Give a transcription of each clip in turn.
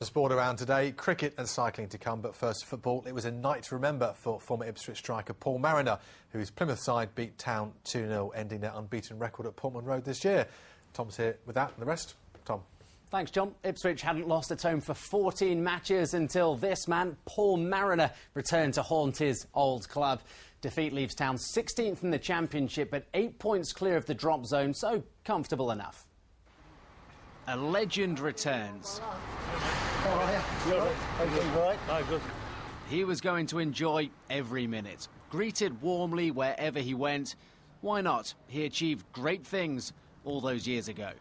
The sport around today, cricket and cycling to come, but first football. It was a night to remember for former Ipswich striker Paul Mariner, whose Plymouth side beat Town 2-0, ending their unbeaten record at Portman Road this year. Tom's here with that and the rest. Tom. Thanks, John. Ipswich hadn't lost at home for 14 matches until this man, Paul Mariner, returned to haunt his old club. Defeat leaves Town 16th in the Championship, but 8 points clear of the drop zone, so comfortable enough. A legend returns. How are you? Good. He was going to enjoy every minute. Greeted warmly wherever he went. Why not? He achieved great things all those years ago.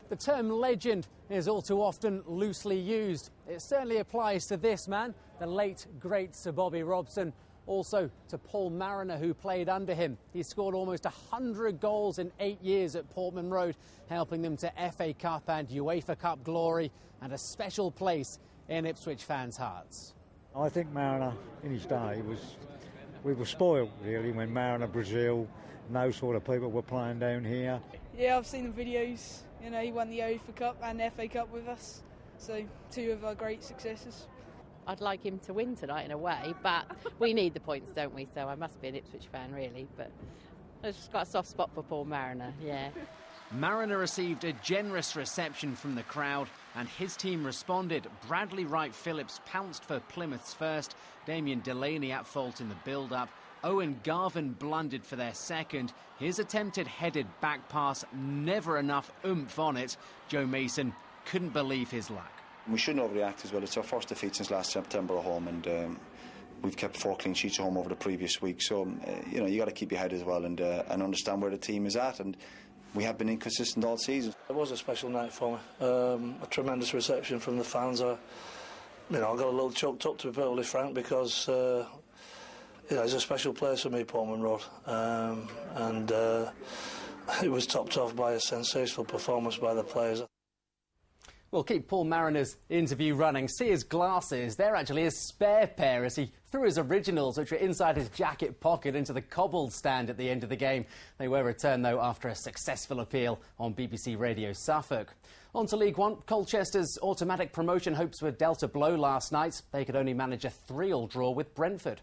The term legend is all too often loosely used. It certainly applies to this man, the late, great Sir Bobby Robson. Also to Paul Mariner, who played under him. He scored almost 100 goals in 8 years at Portman Road, helping them to FA Cup and UEFA Cup glory and a special place in Ipswich fans' hearts. I think Mariner, in his day, we were spoiled, really, when Mariner, Brazil, and those sort of people were playing down here. Yeah, I've seen the videos. You know, he won the UEFA Cup and FA Cup with us, so two of our great successes. I'd like him to win tonight in a way, but we need the points, don't we? So I must be an Ipswich fan, really. But I've just got a soft spot for Paul Mariner, yeah. Mariner received a generous reception from the crowd and his team responded. Bradley Wright-Phillips pounced for Plymouth's first, Damien Delaney at fault in the build-up, Owen Garvin blundered for their second. His attempted headed back pass, never enough oomph on it. Joe Mason couldn't believe his luck. We shouldn't overreact as well. It's our first defeat since last September at home, and we've kept 4 clean sheets at home over the previous week. So you know, you got to keep your head as well and understand where the team is at. And we have been inconsistent all season. It was a special night for me. A tremendous reception from the fans. I got a little choked up, to be perfectly frank, because it's a special place for me, Portman Road, and it was topped off by a sensational performance by the players. We'll keep Paul Mariner's interview running. See his glasses. They're actually his spare pair as he threw his originals, which were inside his jacket pocket, into the cobbled stand at the end of the game. They were returned, though, after a successful appeal on BBC Radio Suffolk. On to League One. Colchester's automatic promotion hopes were dealt a blow last night. They could only manage a 3-3 draw with Brentford.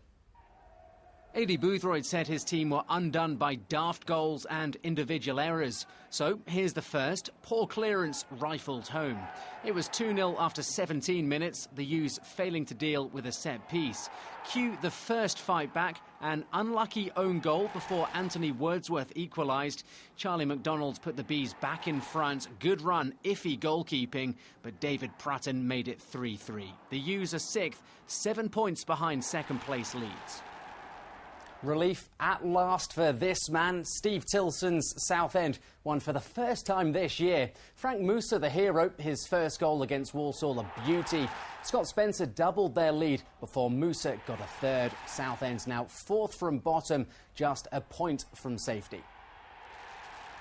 Aidy Boothroyd said his team were undone by daft goals and individual errors. So here's the first. Poor clearance rifled home. It was 2-0 after 17 minutes, the U's failing to deal with a set piece. Cue the first fight back, an unlucky own goal before Anthony Wordsworth equalised. Charlie McDonald put the Bees back in front. Good run, iffy goalkeeping, but David Prutton made it 3-3. The U's are 6th, 7 points behind second place Leeds. Relief at last for this man. Steve Tilson's Southend won for the first time this year. Frank Musa, the hero, his first goal against Walsall, a beauty. Scott Spencer doubled their lead before Musa got a third. Southend's now 4th from bottom, just a point from safety.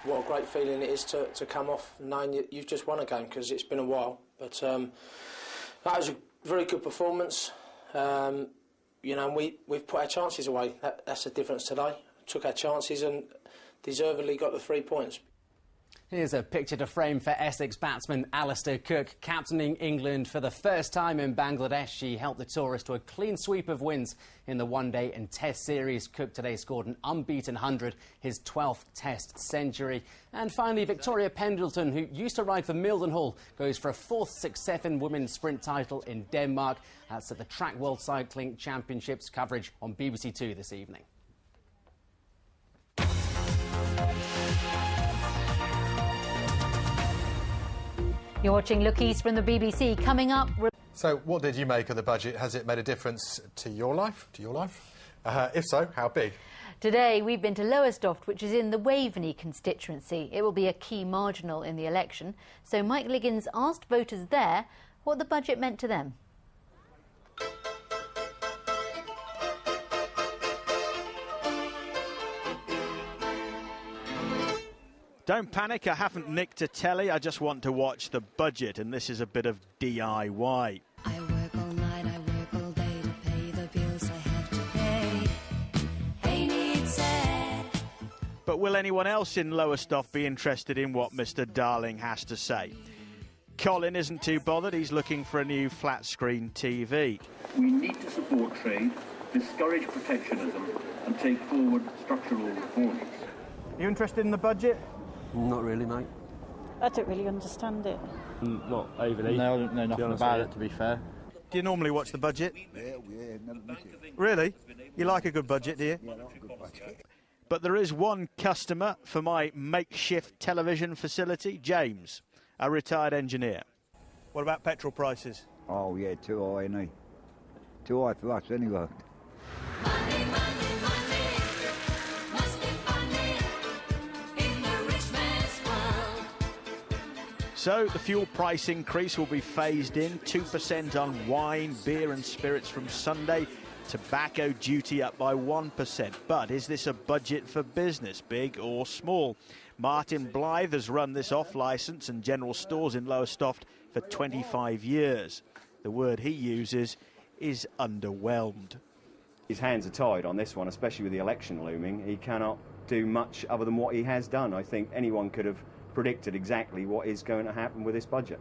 What a great feeling it is to come off knowing you've just won a game, because it's been a while. But that was a very good performance. We've put our chances away. That's the difference today. Took our chances and deservedly got the 3 points. Here's a picture to frame for Essex batsman Alistair Cook, captaining England for the first time in Bangladesh. He helped the tourists to a clean sweep of wins in the one-day and test series. Cook today scored an unbeaten 100, his 12th test century. And finally, Victoria Pendleton, who used to ride for Mildenhall, goes for a 4th successive women's sprint title in Denmark. That's at the Track World Cycling Championships. Coverage on BBC Two this evening. You're watching Look East from the BBC. Coming up... So, what did you make of the budget? Has it made a difference to your life? If so, how big? Today, we've been to Lowestoft, which is in the Waveney constituency. It will be a key marginal in the election. So Mike Liggins asked voters there what the budget meant to them. Don't panic, I haven't nicked a telly, I just want to watch the budget, and this is a bit of DIY. I work all night, I work all day to pay the bills I have to pay. Ain't it sad? But will anyone else in Lowestoft be interested in what Mr. Darling has to say? Colin isn't too bothered. He's looking for a new flat-screen TV. We need to support trade, discourage protectionism and take forward structural reforms. Are you interested in the budget? Not really, mate. I don't really understand it. Not overly. No, I don't know nothing about it, to be fair. Do you normally watch the budget? Yeah, never miss it. Really? You like a good budget, do you? Yeah, I like a good budget. But there is one customer for my makeshift television facility, James, a retired engineer. What about petrol prices? Oh, yeah, too high, ain't he? Too high for us, anyway. So the fuel price increase will be phased in, 2% on wine, beer and spirits from Sunday, tobacco duty up by 1%. But is this a budget for business, big or small? Martin Blythe has run this off-licence and general stores in Lowestoft for 25 years. The word he uses is underwhelmed. His hands are tied on this one, especially with the election looming. He cannot do much other than what he has done. I think anyone could have predicted exactly what is going to happen with this budget.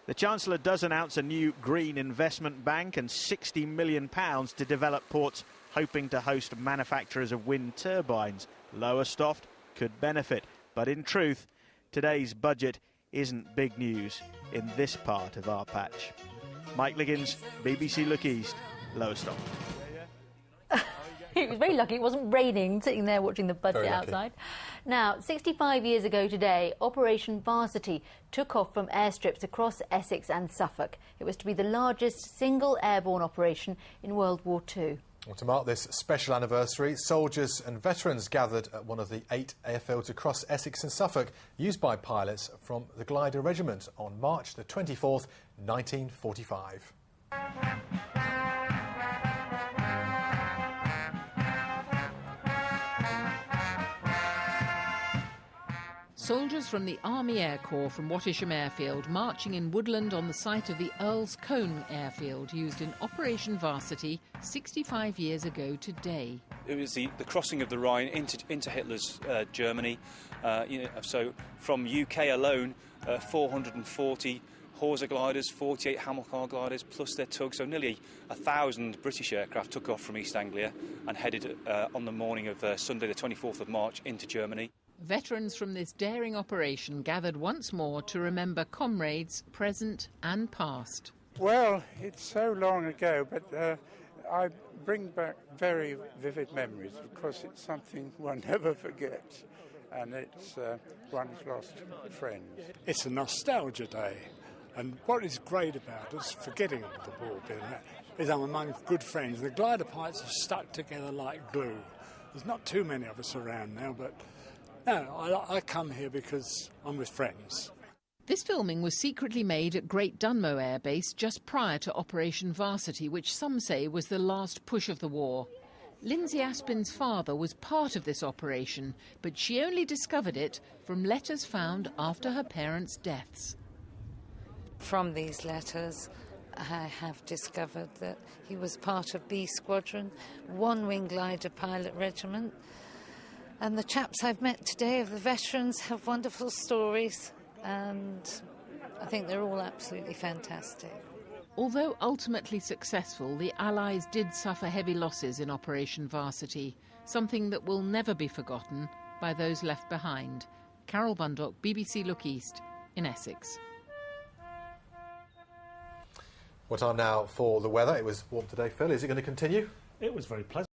The Chancellor does announce a new green investment bank and £60 million to develop ports hoping to host manufacturers of wind turbines. Lowestoft could benefit, but in truth, today's budget isn't big news in this part of our patch. Mike Liggins, BBC Look East, Lowestoft. He was very lucky it wasn't raining, sitting there watching the budget outside. Now, 65 years ago today, Operation Varsity took off from airstrips across Essex and Suffolk. It was to be the largest single airborne operation in World War II. Well, to mark this special anniversary, soldiers and veterans gathered at one of the 8 airfields across Essex and Suffolk used by pilots from the Glider Regiment on March the 24th, 1945. Soldiers from the Army Air Corps from Wattisham Airfield marching in woodland on the site of the Earl's Cone Airfield used in Operation Varsity 65 years ago today. It was the crossing of the Rhine into Hitler's Germany. So from UK alone, 440 Horsa gliders, 48 Hamilcar gliders plus their tugs, so nearly 1,000 British aircraft took off from East Anglia and headed on the morning of Sunday the 24th of March into Germany. Veterans from this daring operation gathered once more to remember comrades present and past. Well, it's so long ago, but I bring back very vivid memories because it's something one never forgets, and it's one's lost friends. It's a nostalgia day, and what is great about us, forgetting the war bit, is I'm among good friends. The glider pilots are stuck together like glue. There's not too many of us around now, but no, I come here because I'm with friends. This filming was secretly made at Great Dunmow Air Base just prior to Operation Varsity, which some say was the last push of the war. Lindsay Aspin's father was part of this operation, but she only discovered it from letters found after her parents' deaths. From these letters, I have discovered that he was part of B Squadron, 1 Wing Glider Pilot Regiment. And the chaps I've met today of the veterans have wonderful stories, and I think they're all absolutely fantastic. Although ultimately successful, the Allies did suffer heavy losses in Operation Varsity, something that will never be forgotten by those left behind. Carol Bundock, BBC Look East, in Essex. What time now for the weather? It was warm today, Phil. Is it going to continue? It was very pleasant.